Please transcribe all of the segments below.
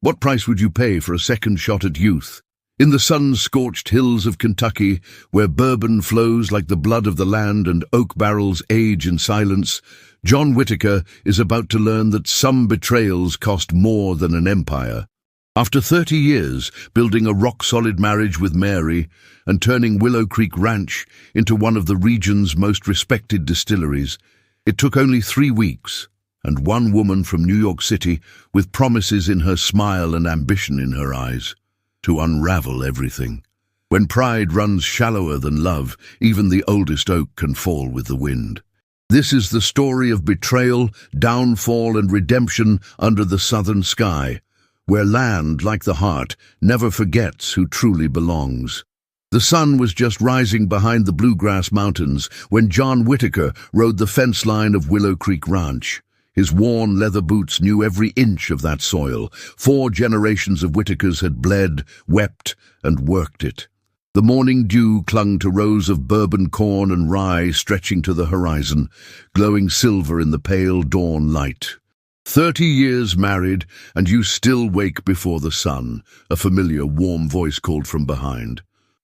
What price would you pay for a second shot at youth? In the sun-scorched hills of Kentucky, where bourbon flows like the blood of the land and oak barrels age in silence, John Whitaker is about to learn that some betrayals cost more than an empire. After 30 years building a rock-solid marriage with Mary and turning Willow Creek Ranch into one of the region's most respected distilleries, it took only 3 weeks, and one woman from New York City with promises in her smile and ambition in her eyes, to unravel everything. When pride runs shallower than love, even the oldest oak can fall with the wind. This is the story of betrayal, downfall, and redemption under the southern sky, where land, like the heart, never forgets who truly belongs. The sun was just rising behind the Bluegrass Mountains when John Whitaker rode the fence line of Willow Creek Ranch. His worn leather boots knew every inch of that soil. 4 generations of Whitakers had bled, wept, and worked it. The morning dew clung to rows of bourbon corn and rye stretching to the horizon, glowing silver in the pale dawn light. 30 years married, and you still wake before the sun, a familiar, warm voice called from behind.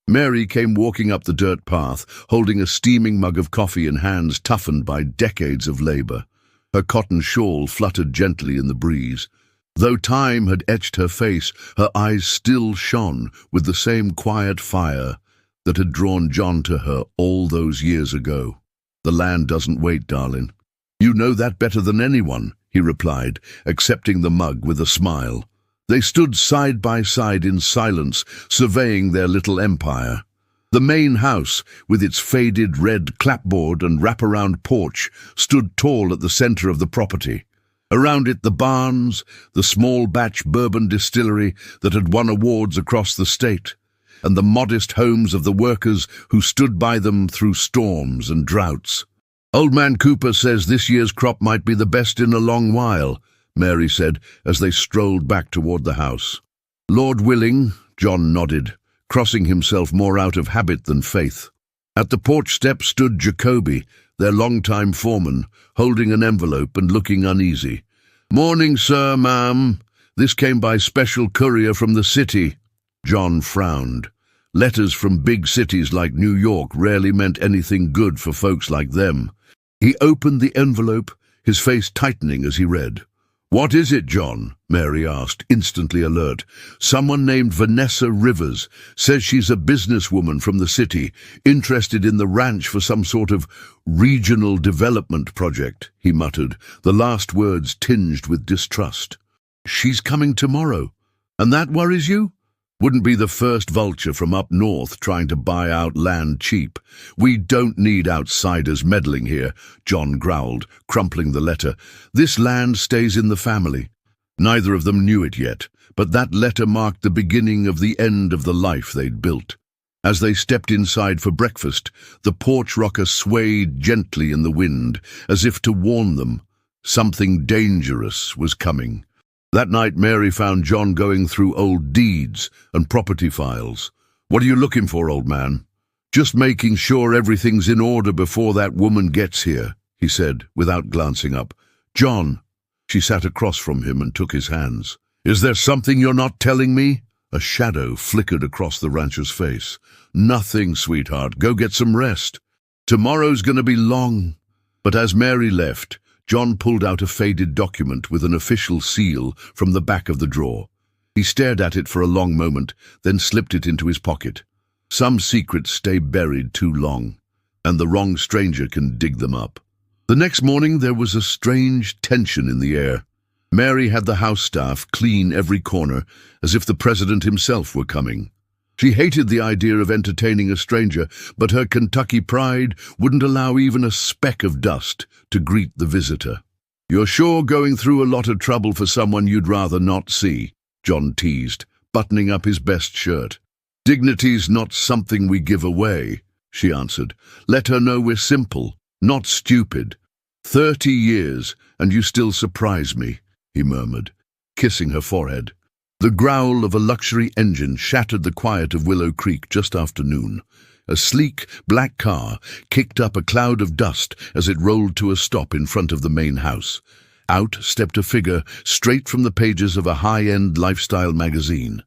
Mary came walking up the dirt path, holding a steaming mug of coffee in hands toughened by decades of labor. Her cotton shawl fluttered gently in the breeze. Though time had etched her face, her eyes still shone with the same quiet fire that had drawn John to her all those years ago. "The land doesn't wait, darling. You know that better than anyone," he replied, accepting the mug with a smile. They stood side by side in silence, surveying their little empire. The main house, with its faded red clapboard and wraparound porch, stood tall at the center of the property. Around it the barns, the small batch bourbon distillery that had won awards across the state, and the modest homes of the workers who stood by them through storms and droughts. "Old Man Cooper says this year's crop might be the best in a long while," Mary said as they strolled back toward the house. "Lord willing," John nodded, crossing himself more out of habit than faith. At the porch step stood Jacoby, their longtime foreman, holding an envelope and looking uneasy. "Morning, sir, ma'am. This came by special courier from the city." John frowned. Letters from big cities like New York rarely meant anything good for folks like them. He opened the envelope, his face tightening as he read. "What is it, John?" Mary asked, instantly alert. "Someone named Vanessa Rivers says she's a businesswoman from the city, interested in the ranch for some sort of regional development project," he muttered, the last words tinged with distrust. "She's coming tomorrow. And that worries you?" "Wouldn't be the first vulture from up north trying to buy out land cheap. We don't need outsiders meddling here," John growled, crumpling the letter. "This land stays in the family." Neither of them knew it yet, but that letter marked the beginning of the end of the life they'd built. As they stepped inside for breakfast, the porch rocker swayed gently in the wind, as if to warn them something dangerous was coming. That night Mary found John going through old deeds and property files. "What are you looking for, old man?" "Just making sure everything's in order before that woman gets here," he said, without glancing up. "John." She sat across from him and took his hands. "Is there something you're not telling me?" A shadow flickered across the rancher's face. "Nothing, sweetheart. Go get some rest. Tomorrow's going to be long." But as Mary left, John pulled out a faded document with an official seal from the back of the drawer. He stared at it for a long moment, then slipped it into his pocket. Some secrets stay buried too long, and the wrong stranger can dig them up. The next morning there was a strange tension in the air. Mary had the house staff clean every corner, as if the president himself were coming. She hated the idea of entertaining a stranger, but her Kentucky pride wouldn't allow even a speck of dust to greet the visitor. "You're sure going through a lot of trouble for someone you'd rather not see," John teased, buttoning up his best shirt. "Dignity's not something we give away," she answered. "Let her know we're simple, not stupid." 30 years, and you still surprise me," he murmured, kissing her forehead. The growl of a luxury engine shattered the quiet of Willow Creek just after noon. A sleek, black car kicked up a cloud of dust as it rolled to a stop in front of the main house. Out stepped a figure straight from the pages of a high-end lifestyle magazine.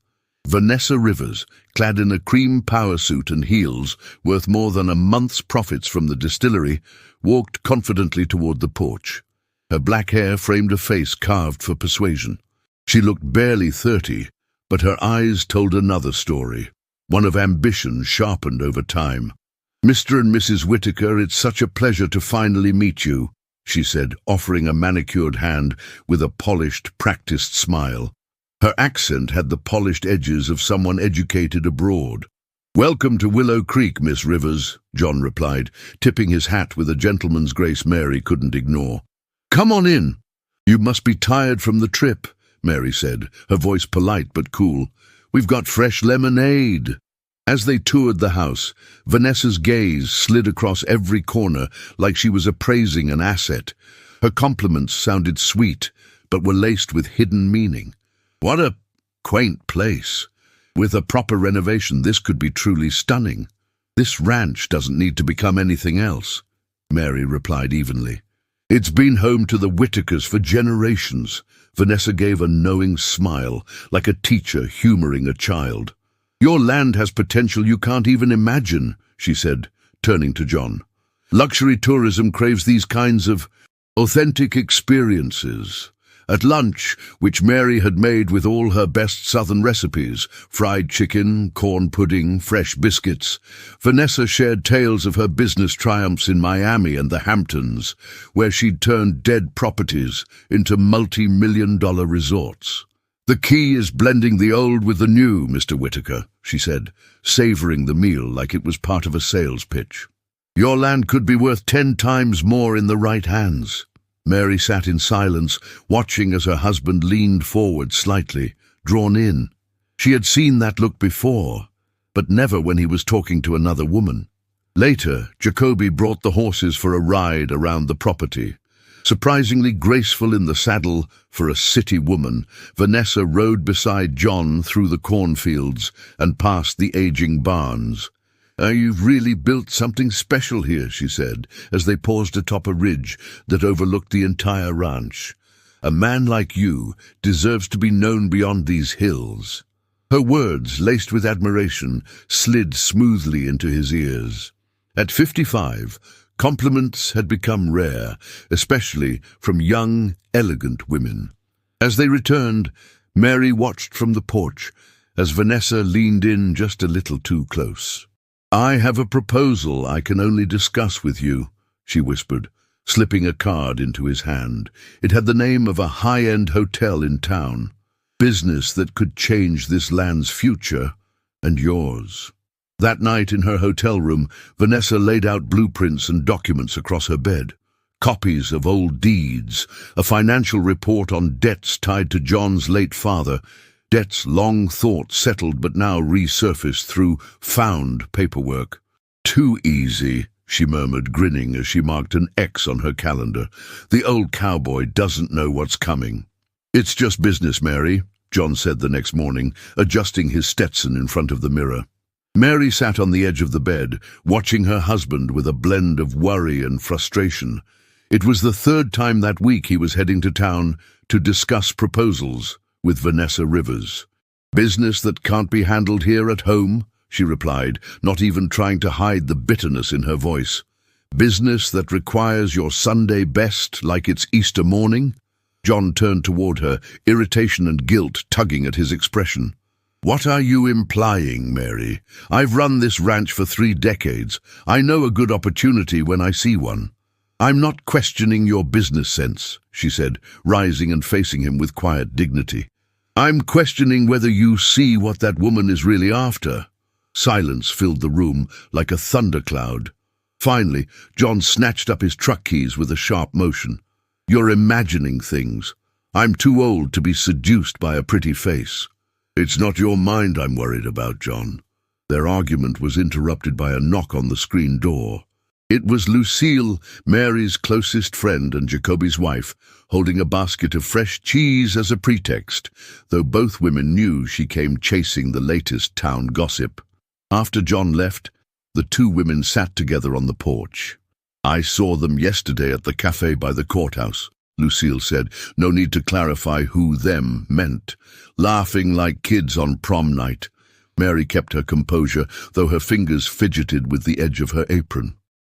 Vanessa Rivers, clad in a cream power suit and heels worth more than a month's profits from the distillery, walked confidently toward the porch. Her black hair framed a face carved for persuasion. She looked barely 30, but her eyes told another story, one of ambition sharpened over time. "Mr. and Mrs. Whitaker, it's such a pleasure to finally meet you," she said, offering a manicured hand with a polished, practiced smile. Her accent had the polished edges of someone educated abroad. "Welcome to Willow Creek, Miss Rivers," John replied, tipping his hat with a gentleman's grace Mary couldn't ignore. "Come on in. You must be tired from the trip," Mary said, her voice polite but cool. "We've got fresh lemonade." As they toured the house, Vanessa's gaze slid across every corner like she was appraising an asset. Her compliments sounded sweet, but were laced with hidden meaning. "What a quaint place. With a proper renovation, this could be truly stunning." "This ranch doesn't need to become anything else," Mary replied evenly. "It's been home to the Whitakers for generations." Vanessa gave a knowing smile, like a teacher humoring a child. "Your land has potential you can't even imagine," she said, turning to John. "Luxury tourism craves these kinds of authentic experiences." At lunch, which Mary had made with all her best southern recipes, fried chicken, corn pudding, fresh biscuits, Vanessa shared tales of her business triumphs in Miami and the Hamptons, where she'd turned dead properties into multi-million-dollar resorts. "The key is blending the old with the new, Mr. Whitaker," she said, savoring the meal like it was part of a sales pitch. "Your land could be worth 10 times more in the right hands." Mary sat in silence, watching as her husband leaned forward slightly, drawn in. She had seen that look before, but never when he was talking to another woman. Later, Jacoby brought the horses for a ride around the property. Surprisingly graceful in the saddle for a city woman, Vanessa rode beside John through the cornfields and past the aging barns. "You've really built something special here," she said, as they paused atop a ridge that overlooked the entire ranch. "A man like you deserves to be known beyond these hills." Her words, laced with admiration, slid smoothly into his ears. At 55, compliments had become rare, especially from young, elegant women. As they returned, Mary watched from the porch as Vanessa leaned in just a little too close. "I have a proposal I can only discuss with you," she whispered, slipping a card into his hand. It had the name of a high-end hotel in town. "Business that could change this land's future, and yours." That night in her hotel room, Vanessa laid out blueprints and documents across her bed. Copies of old deeds, a financial report on debts tied to John's late father, debts long thought settled but now resurfaced through found paperwork. "Too easy," she murmured, grinning as she marked an X on her calendar. "The old cowboy doesn't know what's coming." "It's just business, Mary," John said the next morning, adjusting his Stetson in front of the mirror. Mary sat on the edge of the bed, watching her husband with a blend of worry and frustration. It was the 3rd time that week he was heading to town to discuss proposals with Vanessa Rivers. "Business that can't be handled here at home," she replied, not even trying to hide the bitterness in her voice. "Business that requires your Sunday best like it's Easter morning?" John turned toward her, irritation and guilt tugging at his expression. "What are you implying, Mary? I've run this ranch for 3 decades. I know a good opportunity when I see one." "I'm not questioning your business sense," she said, rising and facing him with quiet dignity. "I'm questioning whether you see what that woman is really after." Silence filled the room like a thundercloud. Finally, John snatched up his truck keys with a sharp motion. "You're imagining things. I'm too old to be seduced by a pretty face." "It's not your mind I'm worried about, John." Their argument was interrupted by a knock on the screen door. It was Lucille, Mary's closest friend and Jacoby's wife, holding a basket of fresh cheese as a pretext, though both women knew she came chasing the latest town gossip. After John left, the 2 women sat together on the porch. "I saw them yesterday at the cafe by the courthouse," Lucille said. No need to clarify who them meant. Laughing like kids on prom night. Mary kept her composure, though her fingers fidgeted with the edge of her apron.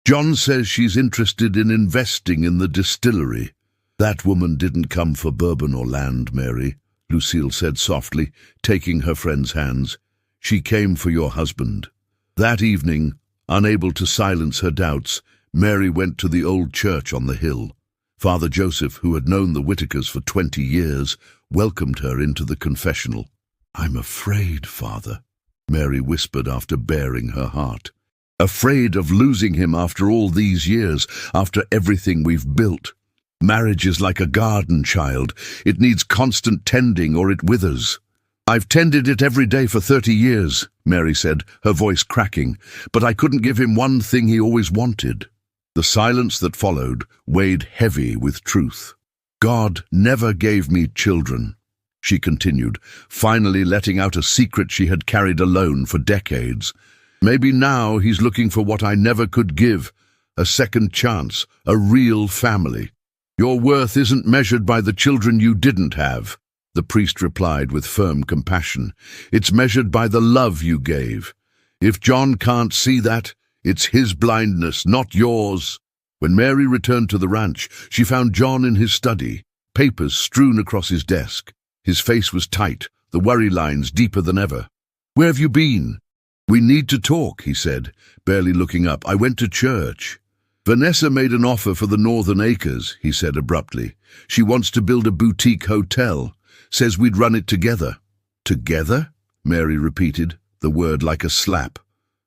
John says she's interested in investing in the distillery. That woman didn't come for bourbon or land, Mary, Lucille said softly, taking her friend's hands. She came for your husband. That evening, unable to silence her doubts, Mary went to the old church on the hill. Father Joseph, who had known the Whitakers for 20 years, welcomed her into the confessional. I'm afraid, Father, Mary whispered after baring her heart. Afraid of losing him after all these years, after everything we've built. Marriage is like a garden, child. It needs constant tending or it withers. I've tended it every day for 30 years, Mary said, her voice cracking, but I couldn't give him one thing he always wanted. The silence that followed weighed heavy with truth. God never gave me children, she continued, finally letting out a secret she had carried alone for decades. Maybe now he's looking for what I never could give, a second chance, a real family. Your worth isn't measured by the children you didn't have, the priest replied with firm compassion. It's measured by the love you gave. If John can't see that, it's his blindness, not yours. When Mary returned to the ranch, she found John in his study, papers strewn across his desk. His face was tight, the worry lines deeper than ever. Where have you been? We need to talk, he said, barely looking up. I went to church. Vanessa made an offer for the Northern Acres, he said abruptly. She wants to build a boutique hotel. Says we'd run it together. Together? Mary repeated, the word like a slap.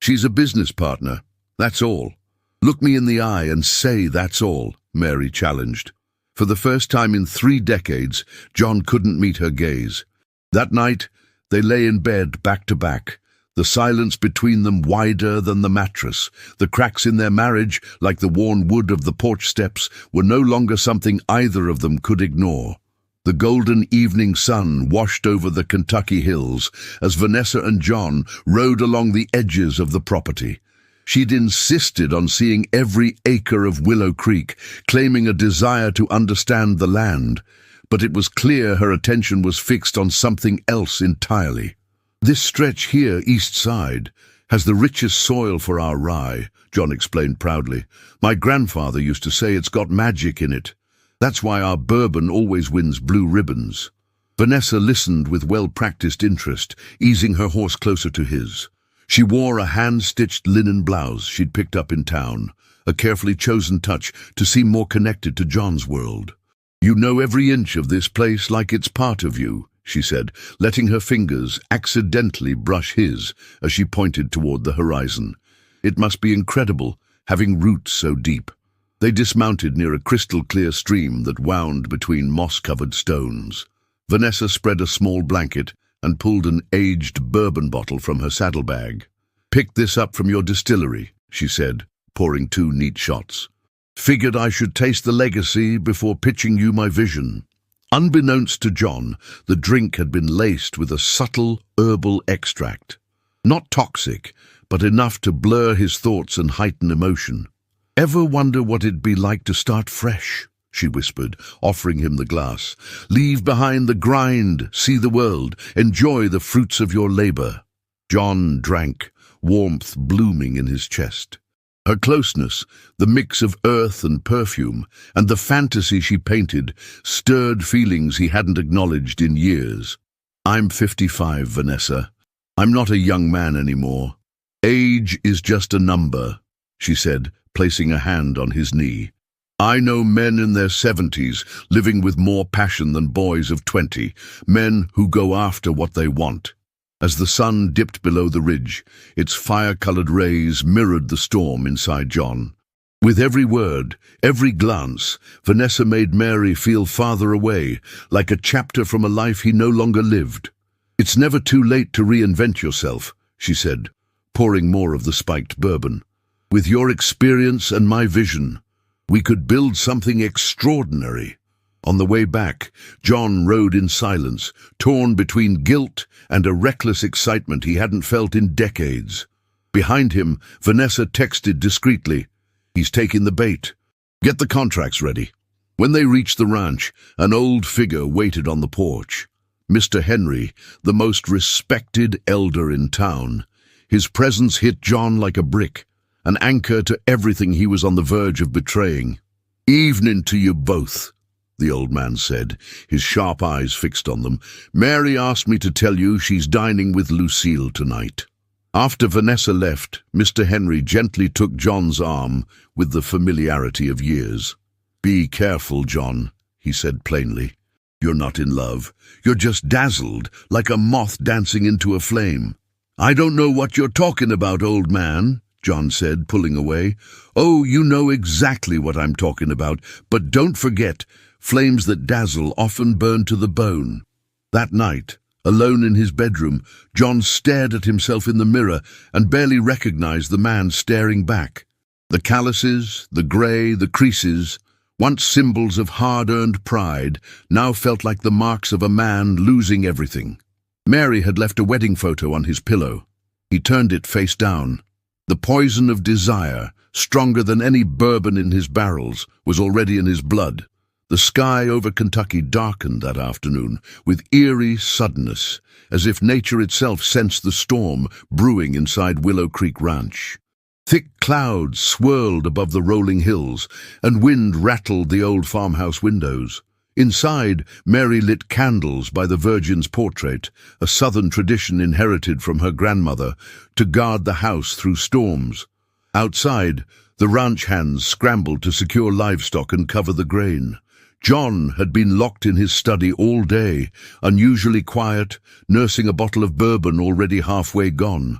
She's a business partner. That's all. Look me in the eye and say that's all, Mary challenged. For the first time in 3 decades, John couldn't meet her gaze. That night, they lay in bed back to back, the silence between them wider than the mattress. The cracks in their marriage, like the worn wood of the porch steps, were no longer something either of them could ignore. The golden evening sun washed over the Kentucky hills as Vanessa and John rode along the edges of the property. She'd insisted on seeing every acre of Willow Creek, claiming a desire to understand the land, but it was clear her attention was fixed on something else entirely. This stretch here, east side, has the richest soil for our rye, John explained proudly. My grandfather used to say it's got magic in it. That's why our bourbon always wins blue ribbons. Vanessa listened with well-practiced interest, easing her horse closer to his. She wore a hand-stitched linen blouse she'd picked up in town, a carefully chosen touch to seem more connected to John's world. You know every inch of this place like it's part of you, she said, letting her fingers accidentally brush his as she pointed toward the horizon. It must be incredible, having roots so deep. They dismounted near a crystal-clear stream that wound between moss-covered stones. Vanessa spread a small blanket and pulled an aged bourbon bottle from her saddlebag. Picked this up from your distillery, she said, pouring 2 neat shots. Figured I should taste the legacy before pitching you my vision. Unbeknownst to John, the drink had been laced with a subtle herbal extract. Not toxic, but enough to blur his thoughts and heighten emotion. Ever wonder what it'd be like to start fresh? She whispered, offering him the glass. Leave behind the grind, see the world, enjoy the fruits of your labor. John drank, warmth blooming in his chest. Her closeness, the mix of earth and perfume, and the fantasy she painted, stirred feelings he hadn't acknowledged in years. I'm 55, Vanessa. I'm not a young man anymore. Age is just a number, she said, placing a hand on his knee. I know men in their 70s living with more passion than boys of 20, men who go after what they want. As the sun dipped below the ridge, its fire-colored rays mirrored the storm inside John. With every word, every glance, Vanessa made Mary feel farther away, like a chapter from a life he no longer lived. It's never too late to reinvent yourself, she said, pouring more of the spiked bourbon. With your experience and my vision, we could build something extraordinary. On the way back, John rode in silence, torn between guilt and a reckless excitement he hadn't felt in decades. Behind him, Vanessa texted discreetly, He's taking the bait. Get the contracts ready. When they reached the ranch, an old figure waited on the porch. Mr. Henry, the most respected elder in town. His presence hit John like a brick, an anchor to everything he was on the verge of betraying. "Evening to you both," the old man said, his sharp eyes fixed on them. "Mary asked me to tell you she's dining with Lucille tonight." After Vanessa left, Mr. Henry gently took John's arm with the familiarity of years. "Be careful, John," he said plainly. "You're not in love. You're just dazzled, like a moth dancing into a flame." "I don't know what you're talking about, old man," John said, pulling away. "Oh, you know exactly what I'm talking about, but don't forget, flames that dazzle often burn to the bone." That night, alone in his bedroom, John stared at himself in the mirror and barely recognized the man staring back. The calluses, the grey, the creases, once symbols of hard-earned pride, now felt like the marks of a man losing everything. Mary had left a wedding photo on his pillow. He turned it face down. The poison of desire, stronger than any bourbon in his barrels, was already in his blood. The sky over Kentucky darkened that afternoon with eerie suddenness, as if nature itself sensed the storm brewing inside Willow Creek Ranch. Thick clouds swirled above the rolling hills, and wind rattled the old farmhouse windows. Inside, Mary lit candles by the Virgin's portrait, a southern tradition inherited from her grandmother, to guard the house through storms. Outside, the ranch hands scrambled to secure livestock and cover the grain. John had been locked in his study all day, unusually quiet, nursing a bottle of bourbon already halfway gone.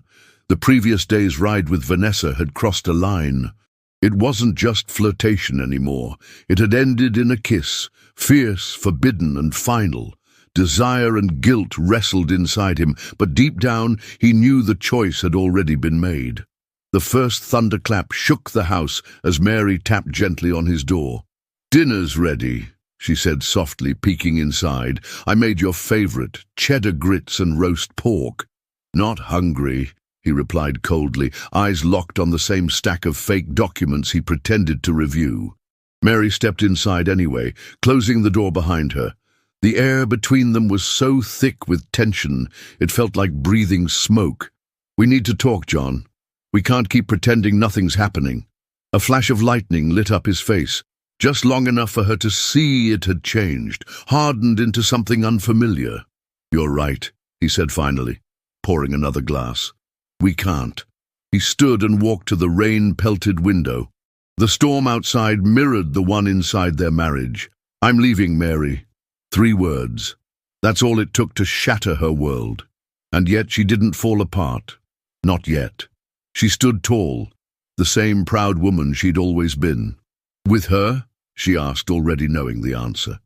The previous day's ride with Vanessa had crossed a line. It wasn't just flirtation anymore. It had ended in a kiss, fierce, forbidden, and final. Desire and guilt wrestled inside him, but deep down he knew the choice had already been made. The first thunderclap shook the house as Mary tapped gently on his door. "Dinner's ready," she said softly, peeking inside. "I made your favorite, cheddar grits and roast pork." "Not hungry," he replied coldly, eyes locked on the same stack of fake documents he pretended to review. Mary stepped inside anyway, closing the door behind her. The air between them was so thick with tension, it felt like breathing smoke. "We need to talk, John. We can't keep pretending nothing's happening." A flash of lightning lit up his face, just long enough for her to see it had changed, hardened into something unfamiliar. "You're right," he said finally, pouring another glass. "We can't." He stood and walked to the rain-pelted window. The storm outside mirrored the one inside their marriage. "I'm leaving, Mary." 3 words. That's all it took to shatter her world. And yet she didn't fall apart. Not yet. She stood tall, the same proud woman she'd always been. "With her?" she asked, already knowing the answer.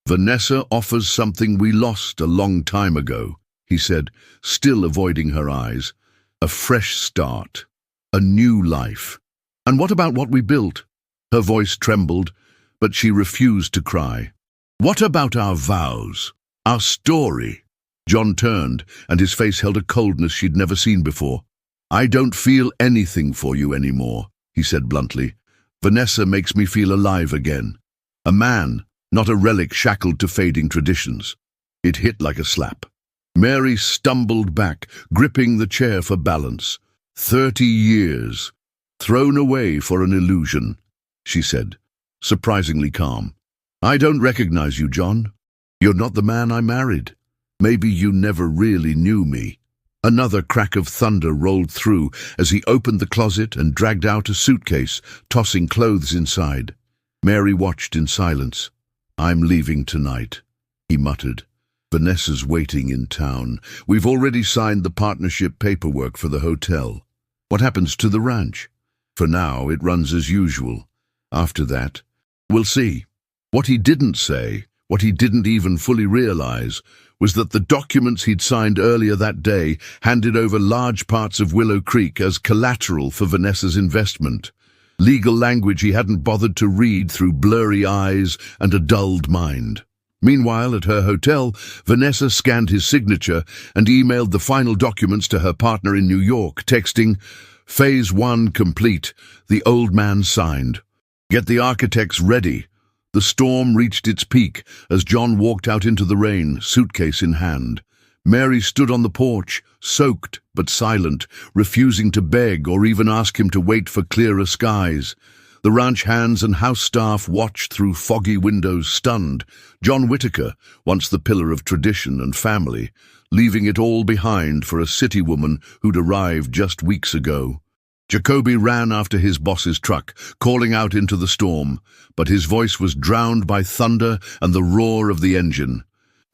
"Vanessa offers something we lost a long time ago," he said, still avoiding her eyes. "A fresh start. A new life." "And what about what we built?" Her voice trembled, but she refused to cry. "What about our vows? Our story?" John turned, and his face held a coldness she'd never seen before. "I don't feel anything for you anymore," he said bluntly. "Vanessa makes me feel alive again. A man, not a relic shackled to fading traditions." It hit like a slap. Mary stumbled back, gripping the chair for balance. 30 years. Thrown away for an illusion, she said, surprisingly calm. "I don't recognize you, John. You're not the man I married. Maybe you never really knew me." Another crack of thunder rolled through as he opened the closet and dragged out a suitcase, tossing clothes inside. Mary watched in silence. "I'm leaving tonight," he muttered. "Vanessa's waiting in town. We've already signed the partnership paperwork for the hotel. What happens to the ranch? For now, it runs as usual. After that, we'll see." What he didn't say, what he didn't even fully realize, was that the documents he'd signed earlier that day handed over large parts of Willow Creek as collateral for Vanessa's investment. Legal language he hadn't bothered to read through blurry eyes and a dulled mind. Meanwhile, at her hotel, Vanessa scanned his signature and emailed the final documents to her partner in New York, texting, "Phase 1 complete. The old man signed. Get the architects ready. The storm reached its peak as John walked out into the rain, suitcase in hand. Mary stood on the porch, soaked but silent, refusing to beg or even ask him to wait for clearer skies. The ranch hands and house staff watched through foggy windows, stunned. John Whitaker, once the pillar of tradition and family, leaving it all behind for a city woman who'd arrived just weeks ago. Jacoby ran after his boss's truck, calling out into the storm, but his voice was drowned by thunder and the roar of the engine.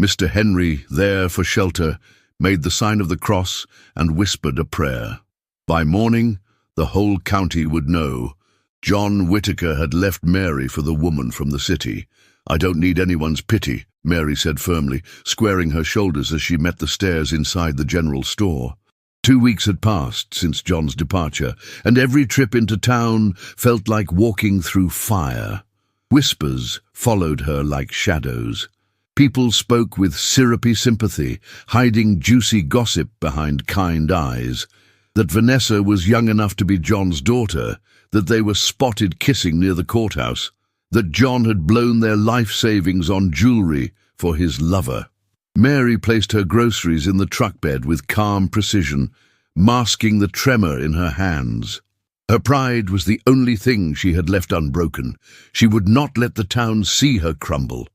Mr. Henry, there for shelter, made the sign of the cross and whispered a prayer. By morning, the whole county would know. John Whitaker had left Mary for the woman from the city. "I don't need anyone's pity," Mary said firmly, squaring her shoulders as she met the stairs inside the general store. 2 weeks had passed since John's departure, and every trip into town felt like walking through fire. Whispers followed her like shadows. People spoke with syrupy sympathy, hiding juicy gossip behind kind eyes. That Vanessa was young enough to be John's daughter, that they were spotted kissing near the courthouse, that John had blown their life savings on jewelry for his lover. Mary placed her groceries in the truck bed with calm precision, masking the tremor in her hands. Her pride was the only thing she had left unbroken. She would not let the town see her crumble.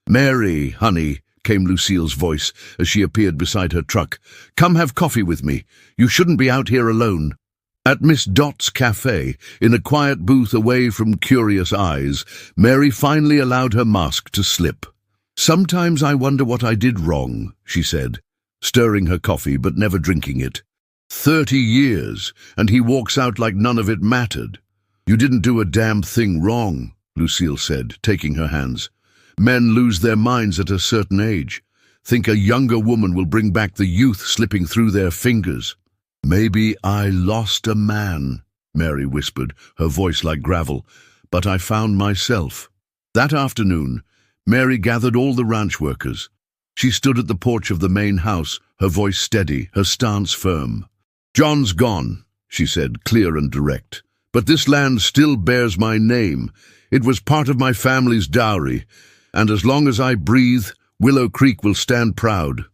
"Mary, honey," came Lucille's voice as she appeared beside her truck. "Come have coffee with me. You shouldn't be out here alone." At Miss Dot's cafe, in a quiet booth away from curious eyes, Mary finally allowed her mask to slip. "Sometimes I wonder what I did wrong," she said, stirring her coffee but never drinking it. 30 years, and he walks out like none of it mattered. "You didn't do a damn thing wrong," Lucille said, taking her hands. "Men lose their minds at a certain age. Think a younger woman will bring back the youth slipping through their fingers." "Maybe I lost a man," Mary whispered, her voice like gravel, "but I found myself." That afternoon, Mary gathered all the ranch workers. She stood at the porch of the main house, her voice steady, her stance firm. "John's gone," she said, clear and direct. "But this land still bears my name. It was part of my family's dowry. And as long as I breathe, Willow Creek will stand proud."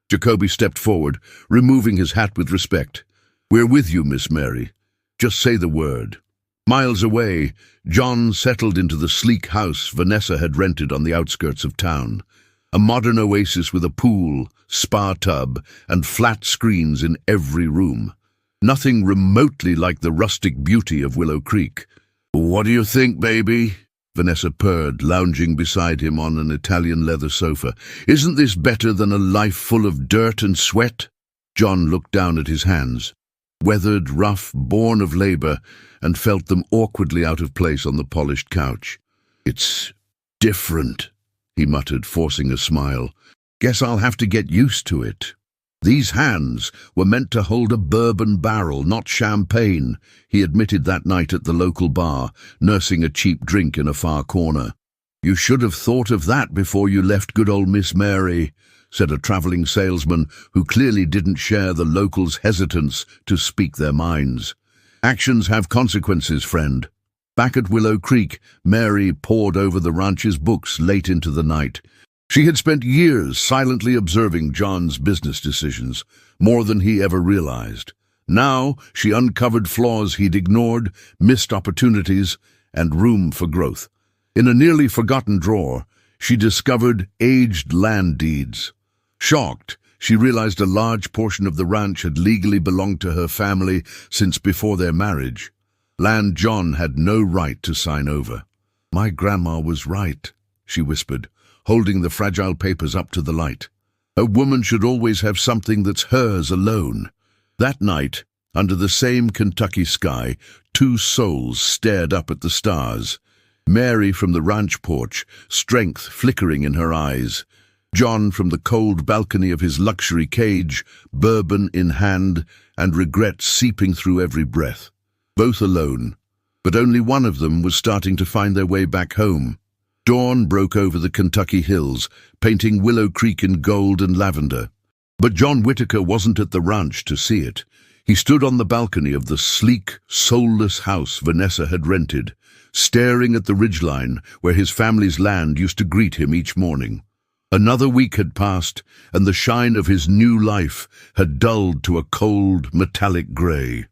Jacoby stepped forward, removing his hat with respect. "We're with you, Miss Mary. Just say the word." Miles away, John settled into the sleek house Vanessa had rented on the outskirts of town. A modern oasis with a pool, spa tub, and flat screens in every room. Nothing remotely like the rustic beauty of Willow Creek. "What do you think, baby?" Vanessa purred, lounging beside him on an Italian leather sofa. "Isn't this better than a life full of dirt and sweat?" John looked down at his hands, weathered, rough, born of labor, and felt them awkwardly out of place on the polished couch. "It's different," he muttered, forcing a smile. "Guess I'll have to get used to it." These hands were meant to hold a bourbon barrel, not champagne, he admitted that night at the local bar, nursing a cheap drink in a far corner. "You should have thought of that before you left good old Miss Mary," said a traveling salesman who clearly didn't share the locals' hesitance to speak their minds. "Actions have consequences, friend." Back at Willow Creek, Mary pored over the ranch's books late into the night. She had spent years silently observing John's business decisions, more than he ever realized. Now she uncovered flaws he'd ignored, missed opportunities, and room for growth. In a nearly forgotten drawer, she discovered aged land deeds. Shocked, she realized a large portion of the ranch had legally belonged to her family since before their marriage. Land John had no right to sign over. "My grandma was right," she whispered, holding the fragile papers up to the light. "A woman should always have something that's hers alone." That night, under the same Kentucky sky, two souls stared up at the stars. Mary from the ranch porch, strength flickering in her eyes. John from the cold balcony of his luxury cage, bourbon in hand, and regret seeping through every breath. Both alone, but only one of them was starting to find their way back home. Dawn broke over the Kentucky hills, painting Willow Creek in gold and lavender. But John Whitaker wasn't at the ranch to see it. He stood on the balcony of the sleek, soulless house Vanessa had rented, staring at the ridgeline where his family's land used to greet him each morning. Another week had passed, and the shine of his new life had dulled to a cold, metallic grey.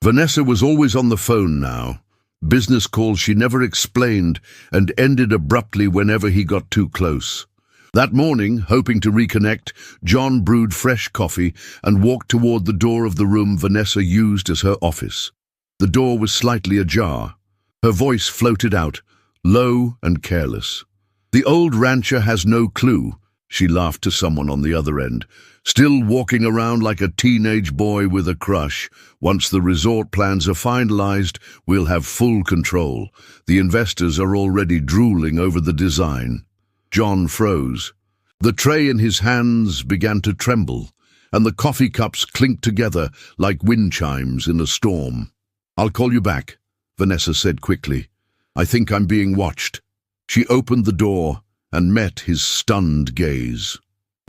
Vanessa was always on the phone now. Business calls she never explained and ended abruptly whenever he got too close. That morning, hoping to reconnect, John brewed fresh coffee and walked toward the door of the room Vanessa used as her office. The door was slightly ajar. Her voice floated out, low and careless. "The old rancher has no clue," she laughed to someone on the other end. "Still walking around like a teenage boy with a crush. Once the resort plans are finalized, we'll have full control. The investors are already drooling over the design." John froze. The tray in his hands began to tremble, and the coffee cups clinked together like wind chimes in a storm. "I'll call you back," Vanessa said quickly. "I think I'm being watched." She opened the door and met his stunned gaze.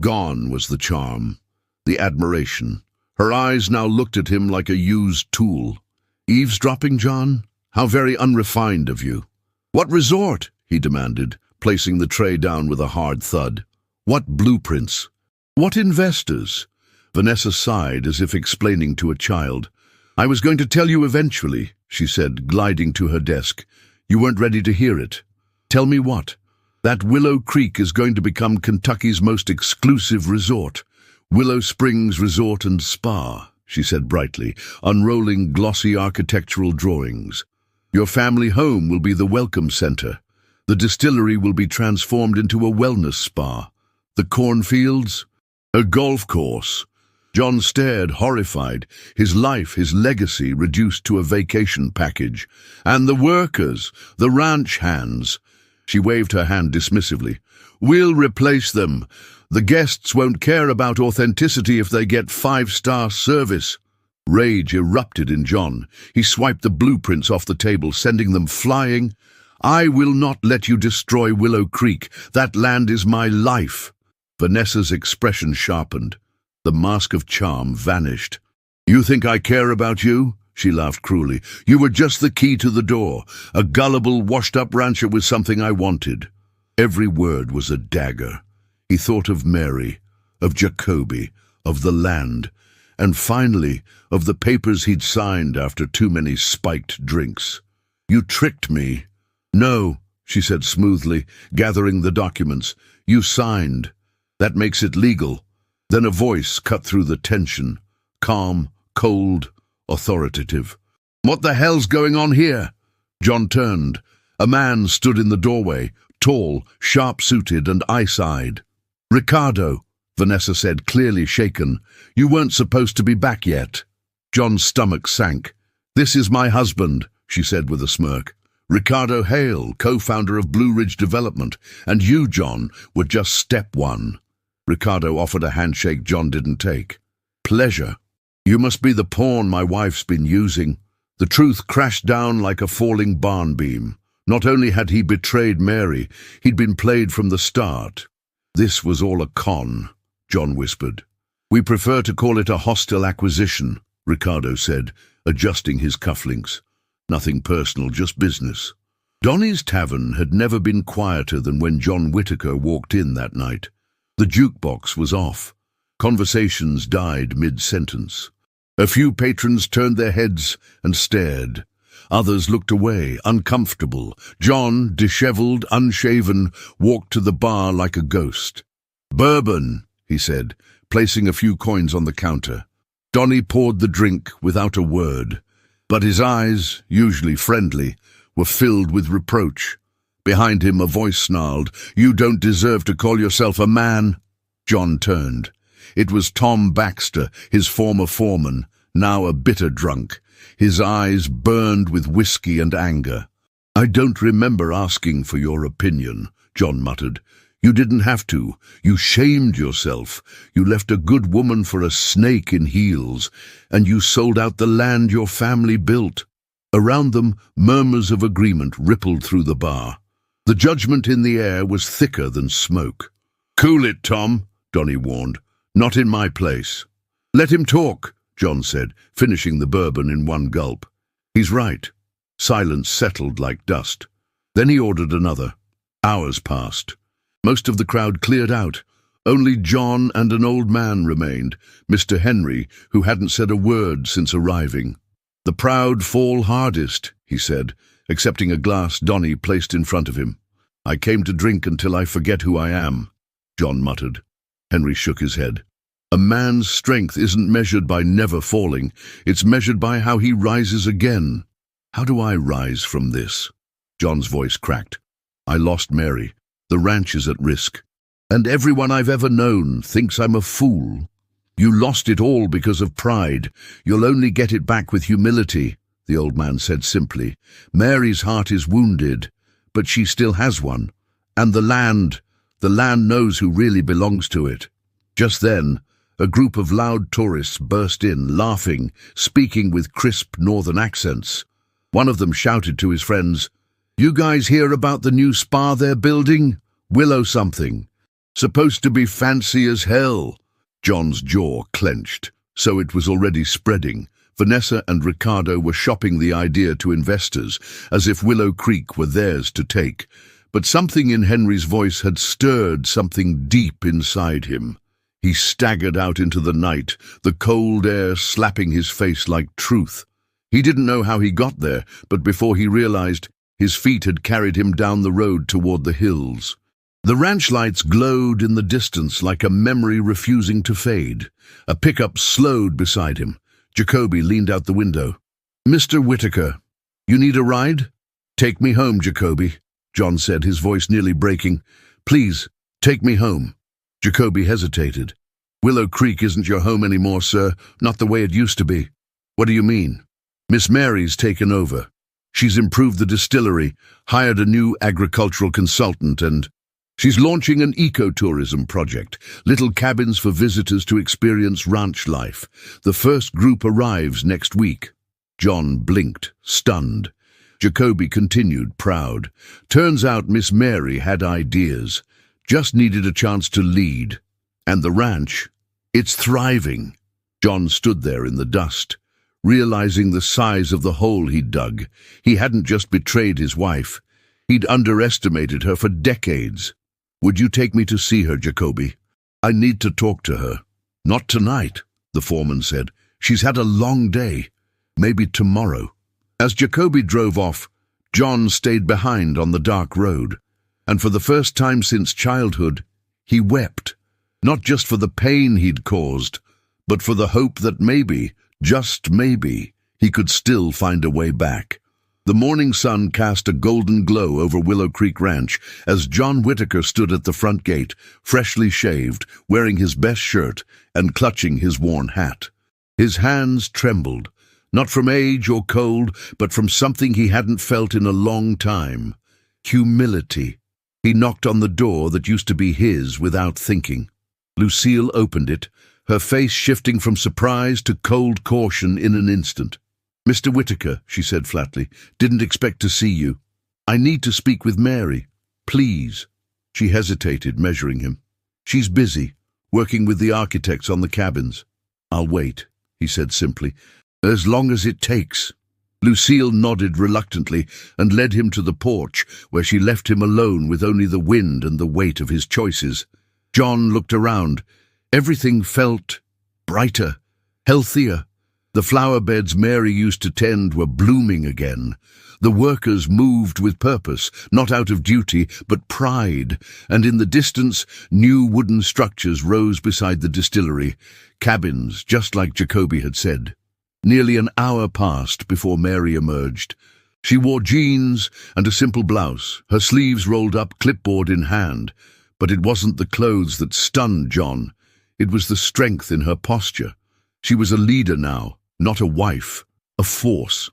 Gone was the charm, the admiration. Her eyes now looked at him like a used tool. "Eavesdropping, John? How very unrefined of you." "What resort?" he demanded, placing the tray down with a hard thud. "What blueprints? What investors?" Vanessa sighed as if explaining to a child. "I was going to tell you eventually," she said, gliding to her desk. "You weren't ready to hear it." "Tell me what?" "That Willow Creek is going to become Kentucky's most exclusive resort. Willow Springs Resort and Spa," she said brightly, unrolling glossy architectural drawings. "Your family home will be the welcome center. The distillery will be transformed into a wellness spa. The cornfields? A golf course." John stared, horrified, his life, his legacy reduced to a vacation package. "And the workers, the ranch hands." She waved her hand dismissively. "We'll replace them. The guests won't care about authenticity if they get 5-star service." Rage erupted in John. He swiped the blueprints off the table, sending them flying. "I will not let you destroy Willow Creek. That land is my life." Vanessa's expression sharpened. The mask of charm vanished. "You think I care about you?" She laughed cruelly. "You were just the key to the door. A gullible, washed-up rancher with something I wanted." Every word was a dagger. He thought of Mary, of Jacoby, of the land, and finally of the papers he'd signed after too many spiked drinks. "You tricked me." "No," she said smoothly, gathering the documents. "You signed. That makes it legal." Then a voice cut through the tension, calm, cold, authoritative. "What the hell's going on here?" John turned. A man stood in the doorway, tall, sharp-suited and ice-eyed. "Ricardo," Vanessa said, clearly shaken. "You weren't supposed to be back yet." John's stomach sank. "This is my husband," she said with a smirk. "Ricardo Hale, co-founder of Blue Ridge Development, and you, John, were just step one." Ricardo offered a handshake John didn't take. "Pleasure. You must be the pawn my wife's been using." The truth crashed down like a falling barn beam. Not only had he betrayed Mary, he'd been played from the start. "This was all a con," John whispered. "We prefer to call it a hostile acquisition," Ricardo said, adjusting his cufflinks. "Nothing personal, just business." Donnie's Tavern had never been quieter than when John Whitaker walked in that night. The jukebox was off. Conversations died mid-sentence. A few patrons turned their heads and stared. Others looked away, uncomfortable. John, disheveled, unshaven, walked to the bar like a ghost. "Bourbon," he said, placing a few coins on the counter. Donnie poured the drink without a word, but his eyes, usually friendly, were filled with reproach. Behind him a voice snarled, "You don't deserve to call yourself a man." John turned. It was Tom Baxter, his former foreman, now a bitter drunk. His eyes burned with whiskey and anger. "I don't remember asking for your opinion," John muttered. "You didn't have to. You shamed yourself. You left a good woman for a snake in heels, and you sold out the land your family built." Around them, murmurs of agreement rippled through the bar. The judgment in the air was thicker than smoke. "Cool it, Tom," Donnie warned. "Not in my place." "Let him talk," John said, finishing the bourbon in one gulp. "He's right." Silence settled like dust. Then he ordered another. Hours passed. Most of the crowd cleared out. Only John and an old man remained, Mr. Henry, who hadn't said a word since arriving. "The proud fall hardest," he said, accepting a glass Donny placed in front of him. "I came to drink until I forget who I am," John muttered. Henry shook his head. "A man's strength isn't measured by never falling. It's measured by how he rises again." "How do I rise from this?" John's voice cracked. "I lost Mary. The ranch is at risk. And everyone I've ever known thinks I'm a fool." "You lost it all because of pride. You'll only get it back with humility," the old man said simply. "Mary's heart is wounded, but she still has one. And the land knows who really belongs to it." Just then, a group of loud tourists burst in, laughing, speaking with crisp northern accents. One of them shouted to his friends, "You guys hear about the new spa they're building? Willow something. Supposed to be fancy as hell." John's jaw clenched. So it was already spreading. Vanessa and Ricardo were shopping the idea to investors, as if Willow Creek were theirs to take. But something in Henry's voice had stirred something deep inside him. He staggered out into the night, the cold air slapping his face like truth. He didn't know how he got there, but before he realized, his feet had carried him down the road toward the hills. The ranch lights glowed in the distance like a memory refusing to fade. A pickup slowed beside him. Jacoby leaned out the window. "Mr. Whitaker, you need a ride?" "Take me home, Jacoby," John said, his voice nearly breaking. "Please, take me home." Jacoby hesitated. "Willow Creek isn't your home anymore, sir. Not the way it used to be." "What do you mean?" "Miss Mary's taken over. She's improved the distillery, hired a new agricultural consultant, and she's launching an ecotourism project, little cabins for visitors to experience ranch life. The first group arrives next week." John blinked, stunned. Jacoby continued, proud. "Turns out Miss Mary had ideas. Just needed a chance to lead. And the ranch, it's thriving." John stood there in the dust, realizing the size of the hole he'd dug. He hadn't just betrayed his wife. He'd underestimated her for decades. "Would you take me to see her, Jacoby? I need to talk to her." "Not tonight," the foreman said. "She's had a long day. Maybe tomorrow." As Jacoby drove off, John stayed behind on the dark road. And for the first time since childhood, he wept. Not just for the pain he'd caused, but for the hope that maybe, just maybe, he could still find a way back. The morning sun cast a golden glow over Willow Creek Ranch as John Whitaker stood at the front gate, freshly shaved, wearing his best shirt and clutching his worn hat. His hands trembled, not from age or cold, but from something he hadn't felt in a long time. Humility. He knocked on the door that used to be his without thinking. Lucille opened it, her face shifting from surprise to cold caution in an instant. "Mr. Whitaker," she said flatly, "didn't expect to see you. I need to speak with Mary. Please." She hesitated, measuring him. "She's busy, working with the architects on the cabins." "I'll wait," he said simply. "As long as it takes." Lucille nodded reluctantly and led him to the porch, where she left him alone with only the wind and the weight of his choices. John looked around. Everything felt brighter, healthier. The flower beds Mary used to tend were blooming again. The workers moved with purpose, not out of duty, but pride, and in the distance, new wooden structures rose beside the distillery, cabins, just like Jacoby had said. Nearly an hour passed before Mary emerged. She wore jeans and a simple blouse, her sleeves rolled up, clipboard in hand. But it wasn't the clothes that stunned John. It was the strength in her posture. She was a leader now, not a wife, a force.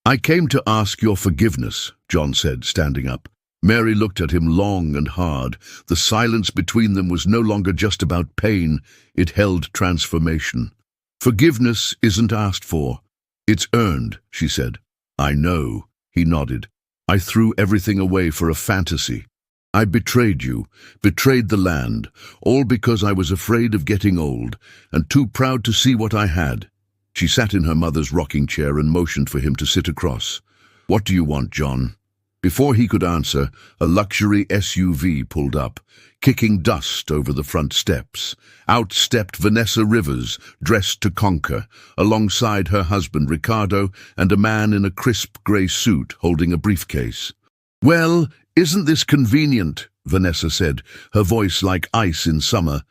"I came to ask your forgiveness," John said, standing up. Mary looked at him long and hard. The silence between them was no longer just about pain, it held transformation. "Forgiveness isn't asked for. It's earned," she said. "I know," he nodded. "I threw everything away for a fantasy. I betrayed you, betrayed the land, all because I was afraid of getting old, and too proud to see what I had." She sat in her mother's rocking chair and motioned for him to sit across. What do you want, John? Before he could answer, a luxury SUV pulled up, kicking dust over the front steps. Out stepped Vanessa Rivers, dressed to conquer, alongside her husband Ricardo and a man in a crisp grey suit holding a briefcase. "Well, isn't this convenient?" Vanessa said, her voice like ice in summer.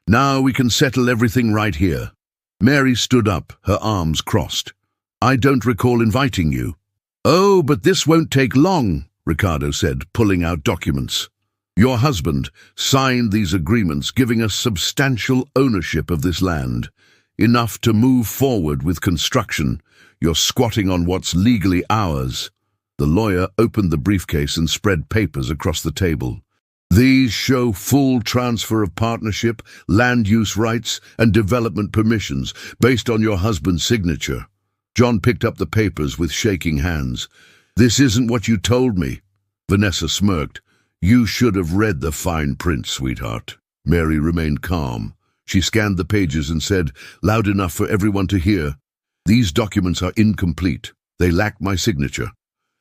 "Now we can settle everything right here." Mary stood up, her arms crossed. "I don't recall inviting you." "Oh, but this won't take long," Ricardo said, pulling out documents. "Your husband signed these agreements giving us substantial ownership of this land, enough to move forward with construction. You're squatting on what's legally ours." The lawyer opened the briefcase and spread papers across the table. "These show full transfer of partnership, land use rights, and development permissions based on your husband's signature." John picked up the papers with shaking hands. "This isn't what you told me." Vanessa smirked. "You should have read the fine print, sweetheart." Mary remained calm. She scanned the pages and said, loud enough for everyone to hear, "These documents are incomplete. They lack my signature.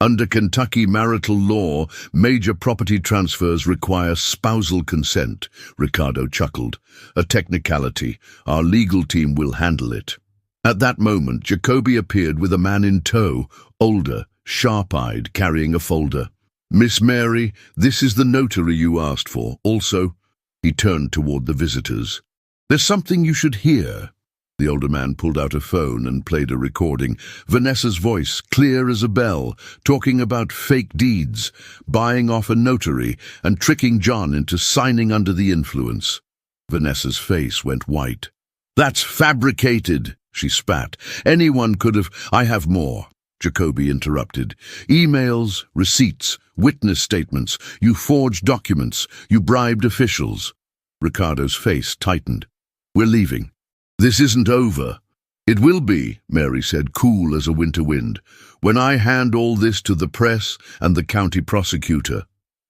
Under Kentucky marital law, major property transfers require spousal consent." Ricardo chuckled. "A technicality. Our legal team will handle it." At that moment, Jacoby appeared with a man in tow, older, sharp-eyed, carrying a folder. "Miss Mary, this is the notary you asked for. Also," he turned toward the visitors, "there's something you should hear." The older man pulled out a phone and played a recording. Vanessa's voice, clear as a bell, talking about fake deeds, buying off a notary, and tricking John into signing under the influence. Vanessa's face went white. "That's fabricated," she spat. "Anyone could have—" "I have more," Jacoby interrupted. "Emails, receipts, witness statements. You forged documents. You bribed officials." Ricardo's face tightened. "We're leaving. This isn't over." "It will be," Mary said, cool as a winter wind, "when I hand all this to the press and the county prosecutor."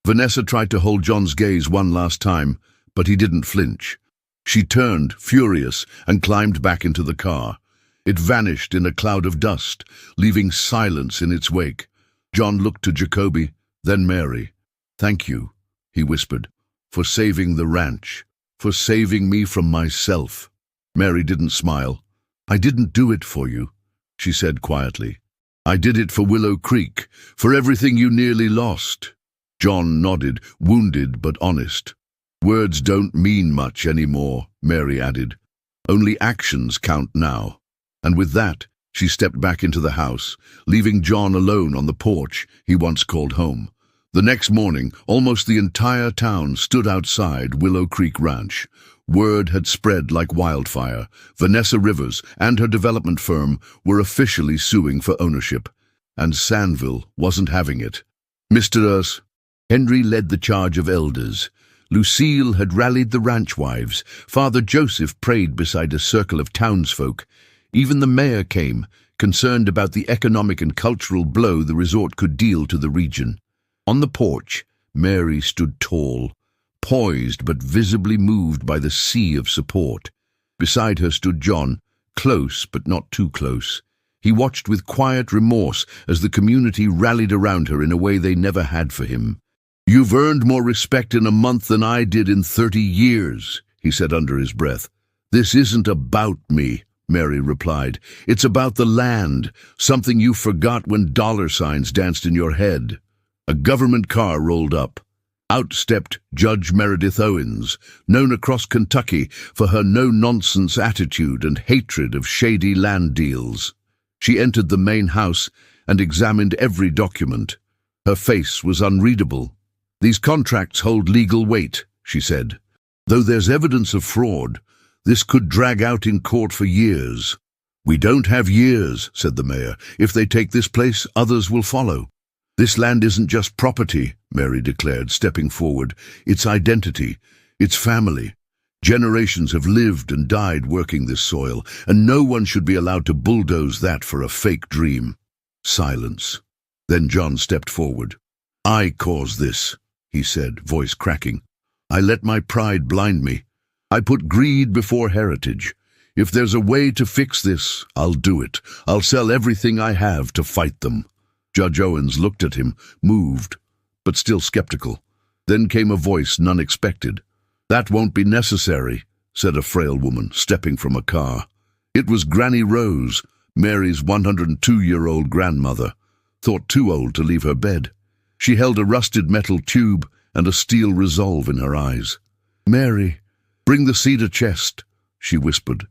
Vanessa tried to hold John's gaze one last time, but he didn't flinch. She turned, furious, and climbed back into the car. It vanished in a cloud of dust, leaving silence in its wake. John looked to Jacoby, then Mary. "Thank you," he whispered, "for saving the ranch, for saving me from myself." Mary didn't smile. "I didn't do it for you," she said quietly. "I did it for Willow Creek, for everything you nearly lost." John nodded, wounded but honest. "Words don't mean much anymore," Mary added. "Only actions count now." And with that, she stepped back into the house, leaving John alone on the porch he once called home. The next morning, almost the entire town stood outside Willow Creek Ranch. Word had spread like wildfire. Vanessa Rivers and her development firm were officially suing for ownership, and Sandville wasn't having it. Mr. Henry led the charge of elders. Lucille had rallied the ranch wives. Father Joseph prayed beside a circle of townsfolk. Even the mayor came, concerned about the economic and cultural blow the resort could deal to the region. On the porch, Mary stood tall, poised but visibly moved by the sea of support. Beside her stood John, close but not too close. He watched with quiet remorse as the community rallied around her in a way they never had for him. "You've earned more respect in a month than I did in 30 years, he said under his breath. "This isn't about me," Mary replied. "It's about the land, something you forgot when dollar signs danced in your head." A government car rolled up. Out stepped Judge Meredith Owens, known across Kentucky for her no-nonsense attitude and hatred of shady land deals. She entered the main house and examined every document. Her face was unreadable. "These contracts hold legal weight," she said. "Though there's evidence of fraud, this could drag out in court for years." "We don't have years," said the mayor. "If they take this place, others will follow." "This land isn't just property," Mary declared, stepping forward. "It's identity. It's family. Generations have lived and died working this soil, and no one should be allowed to bulldoze that for a fake dream." Silence. Then John stepped forward. "I caused this," he said, voice cracking. "I let my pride blind me. I put greed before heritage. If there's a way to fix this, I'll do it. I'll sell everything I have to fight them." Judge Owens looked at him, moved, but still skeptical. Then came a voice none expected. "That won't be necessary," said a frail woman, stepping from a car. It was Granny Rose, Mary's 102-year-old grandmother, thought too old to leave her bed. She held a rusted metal tube and a steel resolve in her eyes. "Mary, bring the cedar chest," she whispered.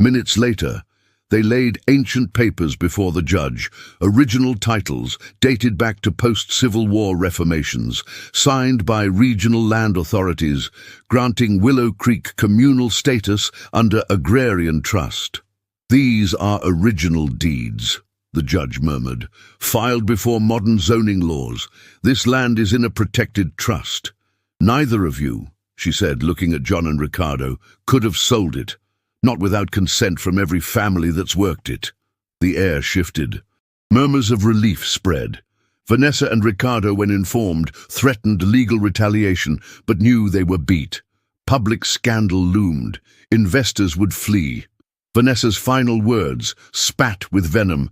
Minutes later, they laid ancient papers before the judge, original titles dated back to post-Civil War reformations, signed by regional land authorities, granting Willow Creek communal status under agrarian trust. "These are original deeds," the judge murmured, "filed before modern zoning laws. This land is in a protected trust. Neither of you," she said, looking at John and Ricardo, "could have sold it. Not without consent from every family that's worked it." The air shifted. Murmurs of relief spread. Vanessa and Ricardo, when informed, threatened legal retaliation, but knew they were beat. Public scandal loomed. Investors would flee. Vanessa's final words spat with venom.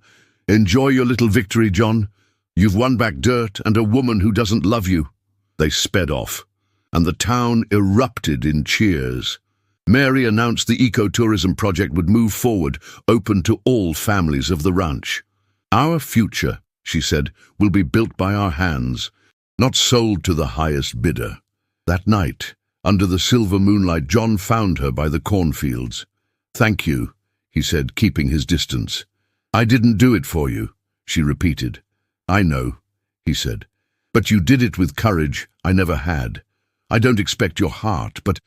"Enjoy your little victory, John. You've won back dirt and a woman who doesn't love you." They sped off, and the town erupted in cheers. Mary announced the ecotourism project would move forward, open to all families of the ranch. "Our future," she said, "will be built by our hands, not sold to the highest bidder." That night, under the silver moonlight, John found her by the cornfields. "Thank you," he said, keeping his distance. "I didn't do it for you," she repeated. "I know," he said, "but you did it with courage I never had. I don't expect your heart, but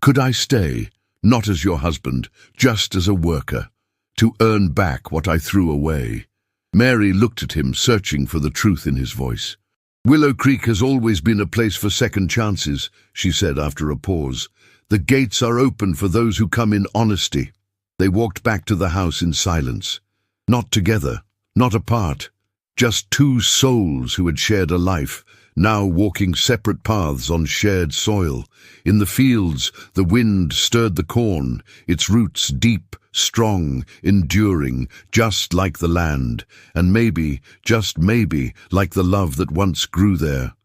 could I stay, not as your husband, just as a worker, to earn back what I threw away?" Mary looked at him, searching for the truth in his voice. "Willow Creek has always been a place for second chances," she said after a pause. "The gates are open for those who come in honesty." They walked back to the house in silence. Not together, not apart, just two souls who had shared a life, now walking separate paths on shared soil. In the fields, the wind stirred the corn, its roots deep, strong, enduring, just like the land, and maybe, just maybe, like the love that once grew there.